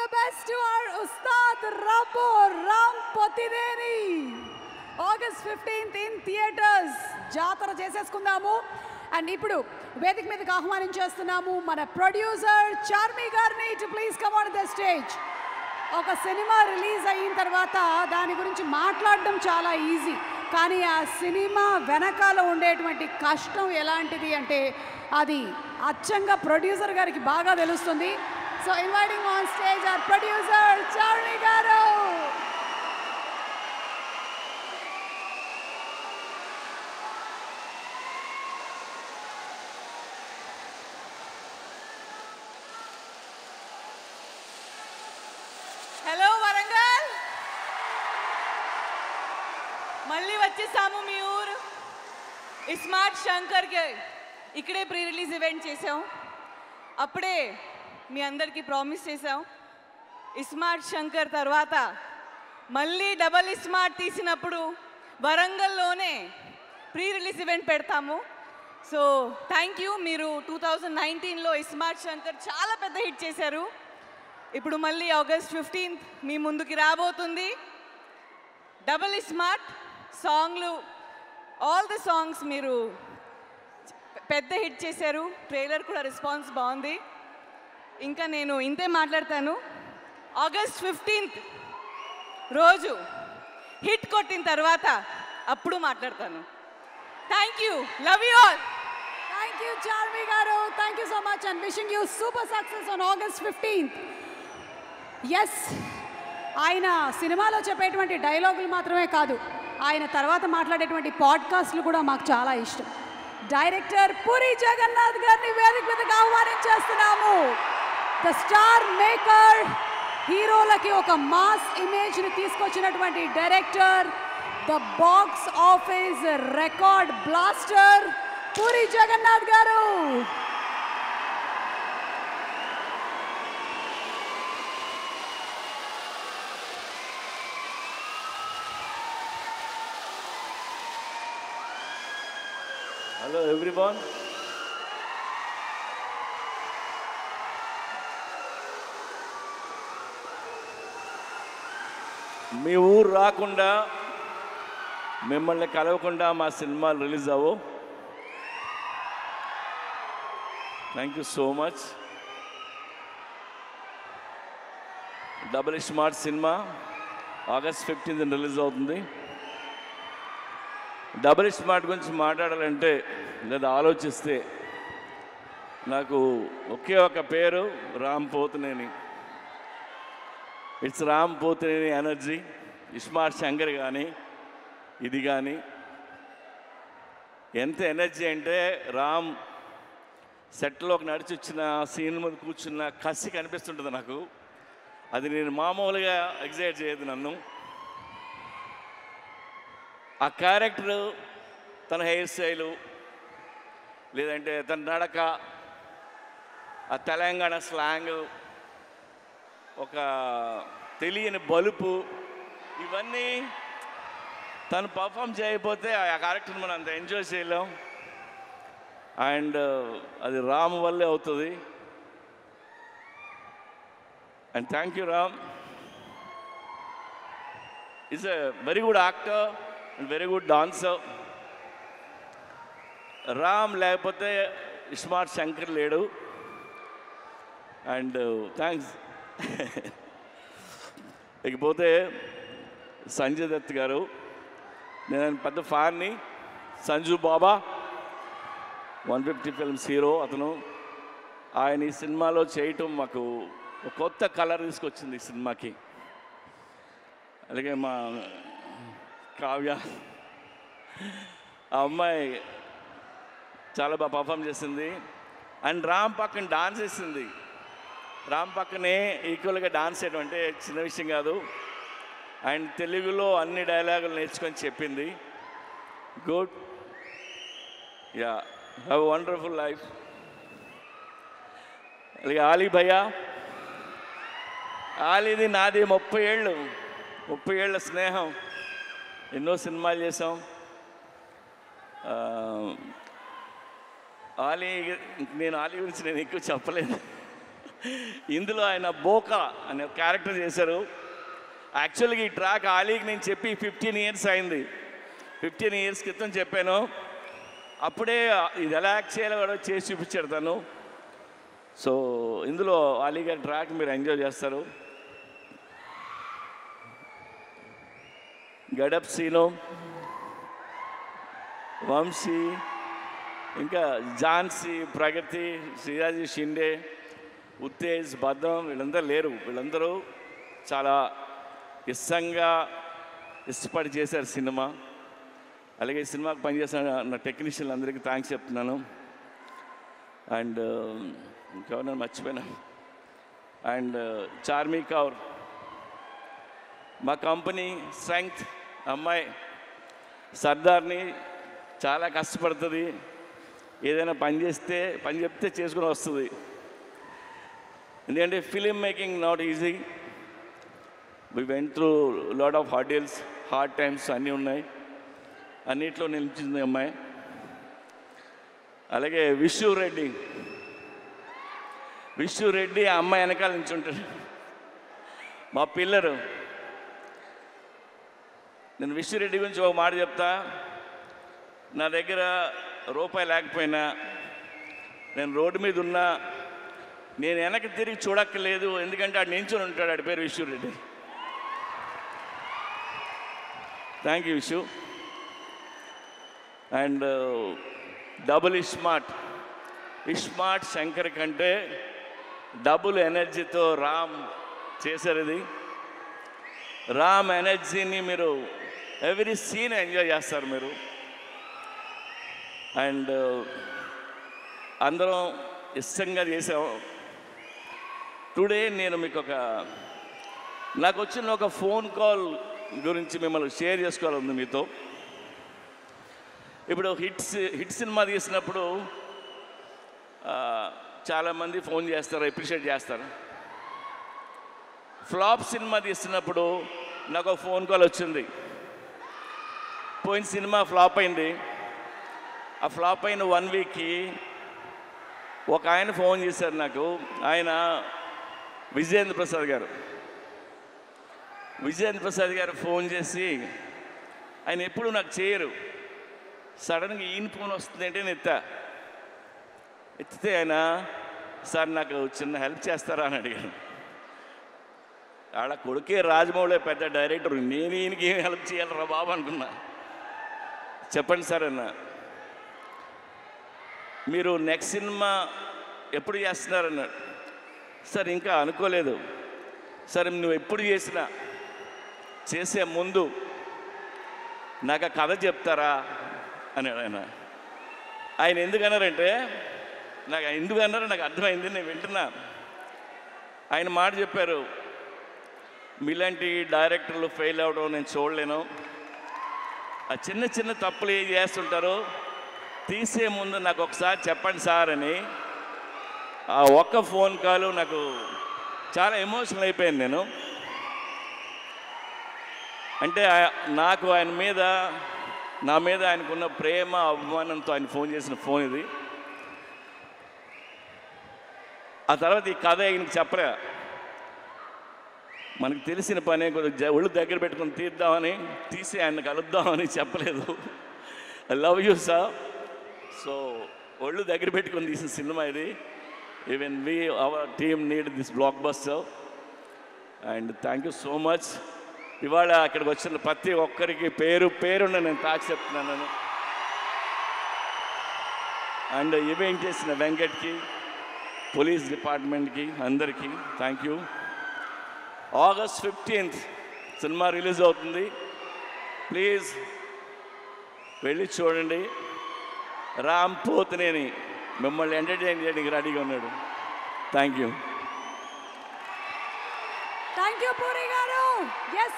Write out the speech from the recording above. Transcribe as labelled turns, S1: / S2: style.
S1: the best to our Ustad Rabbo Ram Potineni. August 15th in theaters. జాతర చేసేసుకుందాము. And ఇప్పుడు వేదిక మీదకి ఆహ్వానించేస్తున్నాము మన ప్రొడ్యూసర్ చార్మి గారిని to please come on the stage. ఒక సినిమా రిలీజ్ అయిన తర్వాత దాని గురించి మాట్లాడడం చాలా ఈజీ, కానీ ఆ సినిమా వెనకాల ఉండేటువంటి కష్టం ఎలాంటిది అంటే అది అచ్చంగా ప్రొడ్యూసర్ గారికి బాగా తెలుస్తుంది. So inviting on stage our producer Charmi garu.
S2: Hello Warangal, మళ్ళీ వచ్చేసాము మీ ఊరు ఇస్మార్ట్ శంకర్కి. ఇక్కడే ప్రీ రిలీజ్ ఈవెంట్ చేసాం. అప్పుడే మీ అందరికీ ప్రామిస్ చేసాం, ఇస్మార్ట్ శంకర్ తర్వాత మళ్ళీ డబల్ ఇస్మార్ట్ తీసినప్పుడు వరంగల్లోనే ప్రీ రిలీజ్ ఈవెంట్ పెడతాము. So thank you. మీరు 2019లో ఇస్మార్ట్ శంకర్ చాలా పెద్ద హిట్ చేశారు. ఇప్పుడు మళ్ళీ August 15th మీ ముందుకి రాబోతుంది డబల్ స్మార్ట్ సాంగ్లు. ఆల్ ద సాంగ్స్ మీరు పెద్ద హిట్ చేశారు. ట్రైలర్ కూడా రెస్పాన్స్ బాగుంది. ఇంకా నేను ఇంతే మాట్లాడతాను. August 15th రోజు హిట్ కొట్టిన తర్వాత అప్పుడు మాట్లాడతాను. Thank you. Love you all.
S1: Thank you Charmi garu. Thank you so much and wishing you super success on August 15th. Yes, ఆయన సినిమాలో చెప్పేటువంటి డైలాగులు మాత్రమే కాదు, ఆయన తర్వాత మాట్లాడేటువంటి పాడ్కాస్ట్లు కూడా మాకు చాలా ఇష్టం. డైరెక్టర్ పూరి జగన్నాథ్ గారిని వేదిక మీదకి ఆహ్వానించేస్తున్నాము. ద స్టార్ మేకర్, హీరోలకి ఒక మాస్ ఇమేజ్ని తీసుకొచ్చినటువంటి director, the box office record blaster Puri Jagannadh garu.
S3: Hello everyone. మీ ఊరు రాకుండా మిమ్మల్ని కలవకుండా మా సినిమాలు రిలీజ్ అవ్వు. Thank you so much. Double smart సినిమా August 15th రిలీజ్ అవుతుంది. డబుల్ స్మార్ట్ గురించి మాట్లాడాలంటే లేదా ఆలోచిస్తే నాకు ఒకే ఒక పేరు, Ram Pothineni. It's Ram Pothineni energy. ISmart Shankar కానీ ఇది కానీ ఎంత ఎనర్జీ అంటే రామ్ సెట్లోకి నడిచి వచ్చిన సీన్ ముందు కూర్చున్న కసి కనిపిస్తుంటుంది నాకు. అది నేను మామూలుగా ఎగ్జైట్ చేయదు నన్ను. ఆ క్యారెక్టరు, తన హెయిర్ స్టైలు, లేదంటే తన నడక, ఆ తెలంగాణ స్లాంగ్, ఒక తెలియని బలుపు, ఇవన్నీ తను పర్ఫామ్ చేయకపోతే ఆ క్యారెక్టర్ని మనం అంత ఎంజాయ్ చేయలేం. అండ్ అది రామ్ వల్లే అవుతుంది. And thank you Ram. Is a very good actor and very good dancer. Ram లేకపోతే ఇస్మార్ట్ శంకర్ లేడు. And thanks. ఇకపోతే సంజయ్ దత్ గారు, నేను పెద్ద ఫ్యాన్ని. సంజు బాబా 150 ఫిల్మ్స్ హీరో అతను. ఆయన ఈ సినిమాలో చేయటం మాకు ఒక కొత్త కలర్ తీసుకొచ్చింది ఈ సినిమాకి. అలాగే మా కావ్య, ఆ అమ్మాయి చాలా బాగా పర్ఫామ్ చేసింది. అండ్ రామ్ పక్కన డాన్స్ చేసింది. రామ్ పక్కనే ఈక్వల్గా డాన్స్ చేయడం అంటే చిన్న విషయం కాదు. అండ్ తెలుగులో అన్ని డైలాగులు నేర్చుకొని చెప్పింది. Good. Yeah, have a wonderful life. అలాగే ఆలీ భయ్యా, ఆలీది నాది 30 ఏళ్ళ స్నేహం. ఎన్నో సినిమాలు చేసాం. ఆలీ, నేను ఆలీ గురించి నేను ఎక్కువ చెప్పలేదు. ఇందులో ఆయన బోకా అనే క్యారెక్టర్ చేశారు. యాక్చువల్గా ఈ ట్రాక్ ఆలీకి నేను చెప్పి 15 ఇయర్స్ అయింది. 15 ఇయర్స్ క్రితం చెప్పాను. అప్పుడే ఇది ఎలా యాక్ట్ చేయాలో కూడా చేసి చూపించాడు తను. సో ఇందులో ఆలీ గారి ట్రాక్ మీరు ఎంజాయ్ చేస్తారు. గడప్ సీను, వంశీ, ఇంకా ఝాన్సీ, ప్రగతి, శ్రీరాజీ షిండే, ఉత్తేజ్, భద్రం వీళ్ళందరూ లేరు. వీళ్ళందరూ చాలా ఇష్టపడి చేశారు సినిమా. అలాగే ఈ సినిమాకి పనిచేసిన నా టెక్నీషియన్లు అందరికీ థ్యాంక్స్ చెప్తున్నాను. అండ్ ఇంకెవరైనా మర్చిపోయినా. అండ్ చార్మీ కౌర్, మా కంపెనీ స్ట్రెంగ్త్ అమ్మాయి సర్దార్ని, చాలా కష్టపడుతుంది. ఏదైనా పని చెప్తే చేసుకుని వస్తుంది. ఎందుకంటే film making not easy. We went through lot of hurdles, hard times అన్నీ ఉన్నాయి. అన్నిట్లో నిలిచింది అమ్మాయి. అలాగే విష్ణు రెడ్డి ఆ అమ్మాయి వెనకాల నిల్చుంటాడు, మా పిల్లరు. నేను విష్ణు రెడ్డి గురించి ఒక మాట చెప్తా. నా దగ్గర రూపాయి లేకపోయినా, నేను రోడ్డు మీద ఉన్నా, నేను వెనక్కి తిరిగి చూడక్కర్లేదు. ఎందుకంటే ఆడు నించుని ఉంటాడు. ఆడి పేరు Vishnu Reddy. Thank you Vishnu. And double iSmart Shankar కంటే డబుల్ ఎనర్జీతో రామ్ చేశారు. ఇది రామ్ ఎనర్జీని మీరు ఎవ్రీ సీన్ ఎంజాయ్ చేస్తారు మీరు. అండ్ అందరం ఇష్టంగా చేసాం. టుడే నేను మీకు నాకు వచ్చిన ఒక ఫోన్ కాల్ గురించి మిమ్మల్ని షేర్ చేసుకోవాలని మీతో. ఇప్పుడు హిట్ సినిమా తీసినప్పుడు చాలామంది ఫోన్ చేస్తారు, అప్రిషియేట్ చేస్తారు. ఫ్లాప్ సినిమా తీస్తున్నప్పుడు నాకు ఒక ఫోన్ కాల్ వచ్చింది. పోయిన సినిమా ఫ్లాప్ అయింది. ఆ ఫ్లాప్ అయిన 1 వీక్కి ఒక ఆయన ఫోన్ చేశారు నాకు. ఆయన విజయేంద్ర ప్రసాద్ గారు ఫోన్ చేసి, ఆయన ఎప్పుడు నాకు చేయరు, సడన్గా ఈయన ఫోన్ వస్తుందంటే నేను ఎత్తితే ఆయన, సార్ నాకు చిన్న హెల్ప్ చేస్తారా అని అడిగాను. ఆడ కొడుకే రాజమౌళి పెద్ద డైరెక్టర్, నేను ఈయనకి ఏం హెల్ప్ చేయాలరా బాబు అనుకున్నా. చెప్పండి సార్ అన్న, మీరు నెక్స్ట్ సినిమా ఎప్పుడు చేస్తున్నారన్నాడు. సార్ ఇంకా అనుకోలేదు. సరే నువ్వు ఎప్పుడు చేసే ముందు నాకు ఆ కథ చెప్తారా అని ఆయన ఎందుకన్నారంటే, ఎందుకన్నారో నాకు అర్థమైంది, నేను వింటున్నా. ఆయన మాట చెప్పారు, మీలాంటి డైరెక్టర్లు ఫెయిల్ అవ్వడం నేను చూడలేను. ఆ చిన్న చిన్న తప్పులు ఏం చేస్తుంటారో తీసే ముందు నాకు ఒకసారి చెప్పండి సార్ అని. ఆ ఒక్క ఫోన్ కాల్ నాకు చాలా ఎమోషనల్ అయిపోయాను నేను. అంటే నాకు నా మీద ఆయనకున్న ప్రేమ అభిమానంతో ఆయన ఫోన్ చేసిన ఫోన్ ఇది. ఆ తర్వాత ఈ కథ ఆయనకి చెప్పలే. మనకు తెలిసిన పని కొద్దిగా ఒళ్ళు దగ్గర పెట్టుకుని తీసి ఆయన కలుద్దామని చెప్పలేదు. I love you sir. So ఒళ్ళు దగ్గర పెట్టుకొని తీసిన సినిమా ఇది. Even our team need this block buster. And thank you so much. ఇవాళ అక్కడికి వచ్చిన ప్రతి ఒక్కరికి పేరున్న నేను తాకి చెప్తున్నాను. అండ్ ఈవెంట్ చేసిన వెంకట్కి, పోలీస్ డిపార్ట్మెంట్కి, అందరికీ thank you. August 15th cinema release అవుతుంది. ప్లీజ్ వెళ్ళి చూడండి. రామ్ పోతినేని మిమ్మల్ని ఎంటర్టైన్ చేయడానికి రెడీగా ఉన్నాడు. Thank you.
S1: పూరి గారు. ఎస్.